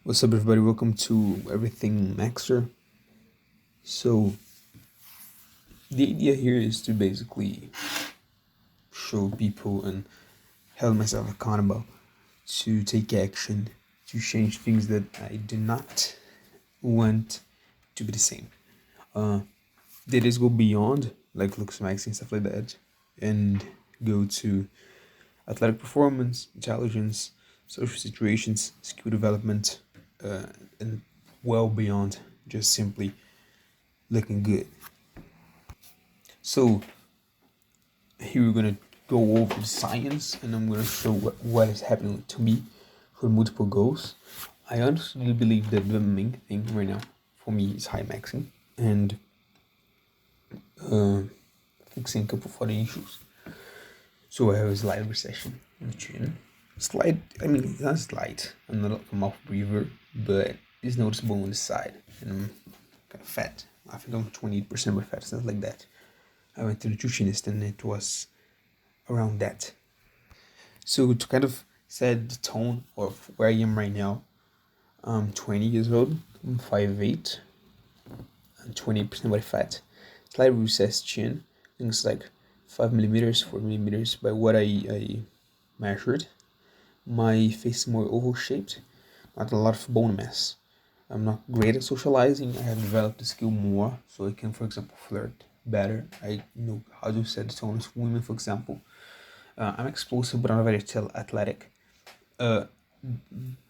What's up, everybody? Welcome to Everything Maxer. So, the idea here is to basically show people and hold myself accountable to take action to change things that I do not want to be the same. They just go beyond like looks, maxing, and stuff like that, and go to athletic performance, intelligence, social situations, skill development, and well beyond just simply looking good. So here we're gonna go over the science, and I'm gonna show what is happening to me for multiple goals. I honestly believe that the main thing right now for me is high maxing and uh, fixing a couple of other issues. So I have a slight recession in the chin. Slight, I mean, it's not slight. I'm not a mouth breather, but it's noticeable on the side, and I'm kind of fat. I think I'm 28% by fat, something like that. I went to the nutritionist, and it was around that. So to kind of set the tone of where I am right now, I'm 20 years old, I'm 5'8", and 20% body fat, slight recessed chin, things like 5 millimeters, 4 millimeters by what I measured. My face is more oval shaped, not a lot of bone mass. I'm not great at socializing. I have developed the skill more, so I can, for example, flirt better. I know how to set the tone with women, for example. I'm explosive, but I'm not very athletic. Uh,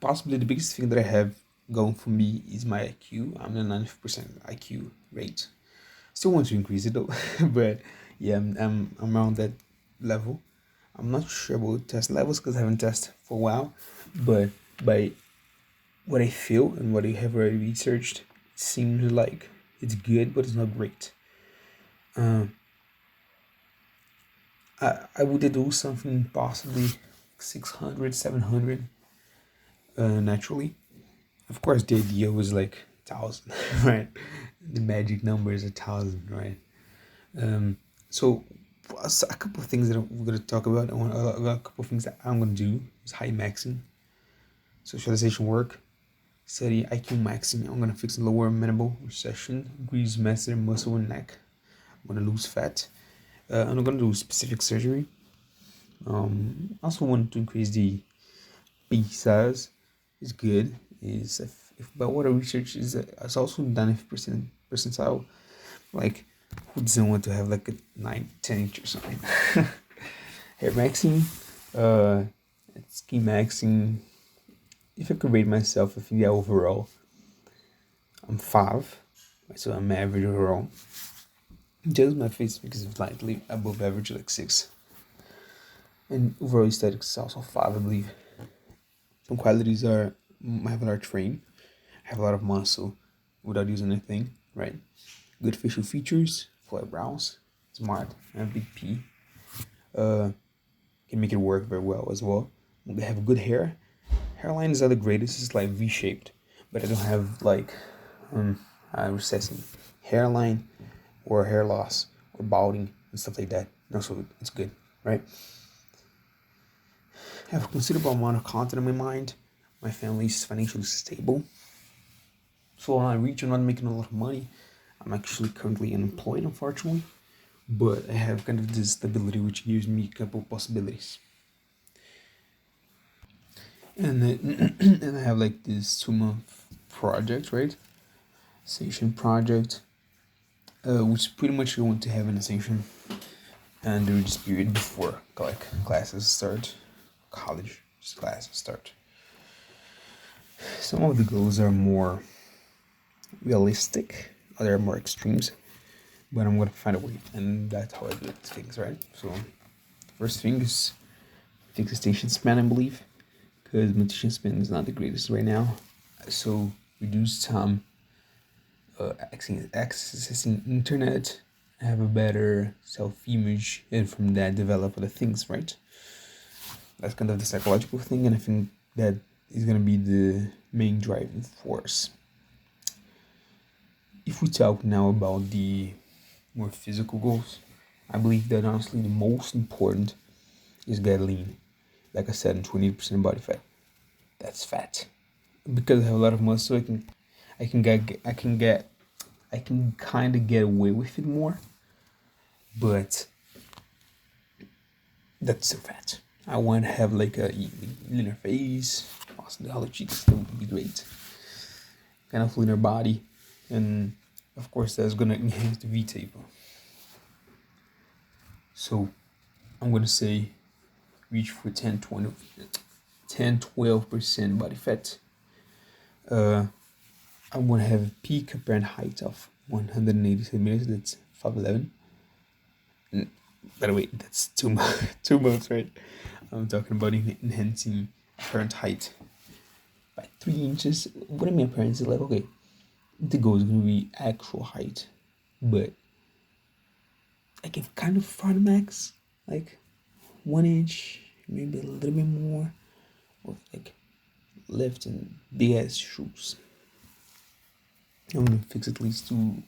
Possibly the biggest thing that I have going for me is my IQ. I'm at 90% IQ rate. Still want to increase it though, but yeah, I'm around that level. I'm not sure about test levels because I haven't tested for a while, but by what I feel and what I have already researched, it seems like it's good, but it's not great. Um, I would do something possibly 600, 700 naturally. Of course, the idea was like 1,000, right? The magic number is 1,000, right? Um, so a couple of things that we're gonna talk about. A couple of things that I'm gonna do is high maxing, socialization work, study IQ maxing. I'm gonna fix the lower mandible recession, grease master muscle and neck. I'm gonna lose fat. I'm gonna do specific surgery. I also want to increase the B size. Is good. Is if but what I research is it's also 90% percentile. Like, who doesn't want to have like a 9, 10 inch or something? Hair maxing, uh, ski maxing. If I could rate myself, I think, yeah, overall, I'm 5, so I'm average overall. Just my face because it's slightly above average, like 6. And overall aesthetics is also 5, I believe. Some qualities are I have a large frame, I have a lot of muscle without using anything, right? Good facial features, flat brows, smart, I have big P. Can make it work very well as well. I have good hair. Hairline is not the greatest, it's like V-shaped, but I don't have like recessing hairline or hair loss or balding and stuff like that. No, so it's good, right? I have a considerable amount of content in my mind. My family is financially stable. So when I reach, I'm not making a lot of money. I'm actually currently unemployed, unfortunately, but I have kind of this stability which gives me a couple possibilities. And and I have like this 2-month project, right? Ascension project, which pretty much you want to have an ascension and during this period before like classes start, college classes start. Some of the goals are more realistic, other are more extremes, but I'm gonna find a way, and that's how I do things, right? So, first thing is fix attention span, I believe, because my attention span is not the greatest right now. So, reduce time accessing internet, have a better self-image, and from that develop other things, right? That's kind of the psychological thing, and I think that is gonna be the main driving force. If we talk now about the more physical goals, I believe that honestly the most important is get lean. Like I said, I'm 20% body fat. That's fat. because I have a lot of muscle, I can kind of get away with it more, but that's so fat. I want to have like a leaner face, awesome hollow cheeks. That would be great. Kind of leaner body, and of course that's gonna enhance the V taper. So I'm gonna say reach for 10-12% body fat. I want to have a peak apparent height of 180 centimeters. That's 5'11". By the way, that's too much. Too much, right? I'm talking about enhancing apparent height by 3 inches. What I mean apparent is like, okay, the goal is gonna be actual height, but I can kind of front max like 1 inch, maybe a little bit more, with like left and big ass shoes. I'm gonna fix at least 2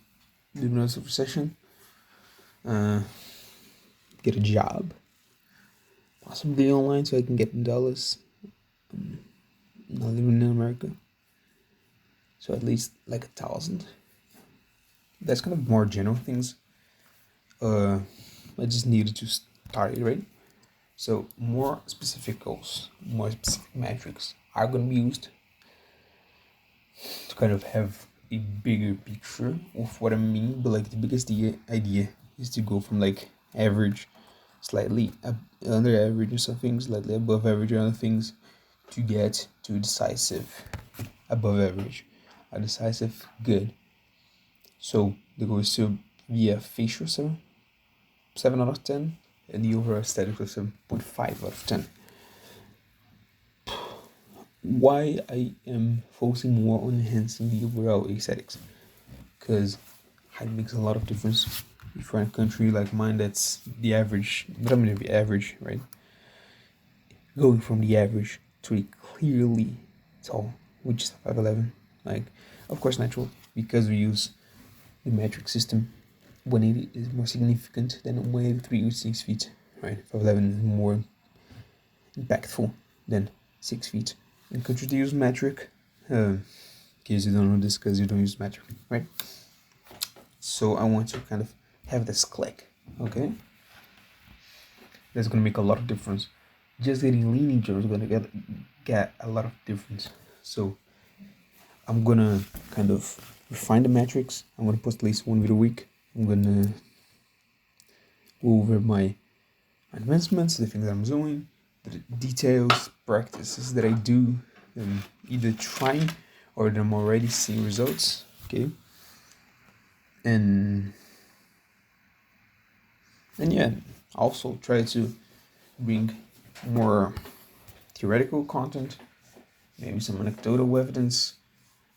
minutes of recession. Get a job, possibly online, so I can get in dollars. Not living in America, so at least like 1,000. That's kind of more general things. I just needed to start it, right? So more specific goals, more specific metrics are gonna be used to kind of have a bigger picture of what I mean. But like the biggest idea is to go from like average, slightly under average or something, slightly above average or other things, to get to decisive, above average, a decisive good. So the goal is to be a facial 7 out of 10, and the overall aesthetic of 7.5 out of 10. Why I am focusing more on enhancing the overall aesthetics? Because height makes a lot of difference. If you're in a country like mine that's the average, but I'm gonna be average, right? Going from the average to a clearly tall, which is 5'11", like, of course natural, because we use the metric system. 180 is more significant than 183 with 6 feet, right? 5'11" is more impactful than 6 feet. In countries they use metric, in case you don't know this, because you don't use metric, right? So I want to kind of have this click, okay? That's gonna make a lot of difference. Just getting lean in general is gonna get a lot of difference. So I'm gonna kind of refine the metrics. I'm gonna post at least 1 video a week. I'm gonna go over my advancements, the things I'm doing, the details, practices that I do, either trying or that I'm already seeing results, okay? And yeah, also try to bring more theoretical content, maybe some anecdotal evidence,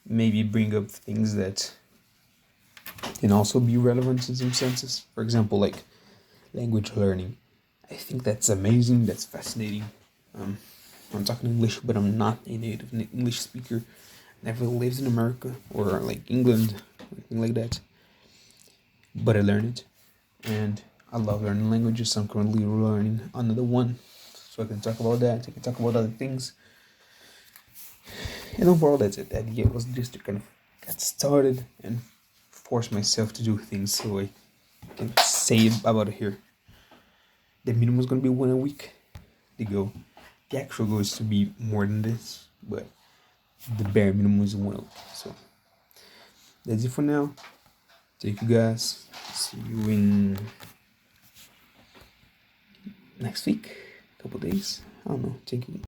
maybe bring up things that can also be relevant in some senses. For example, like language learning. I think that's amazing, that's fascinating. I'm talking English, but I'm not a native English speaker. Never lived in America or like England, anything like that. But I learned it, and I love learning languages. So I'm currently learning another one, so I can talk about that. I can talk about other things. And overall, that's it. The idea was just to kind of get started and force myself to do things so I can say about it here. The minimum is gonna be 1 a week. The actual goal is to be more than this, but the bare minimum is 1 a week. So that's it for now. Thank you guys. See you in next week, couple days. I don't know. Thank you.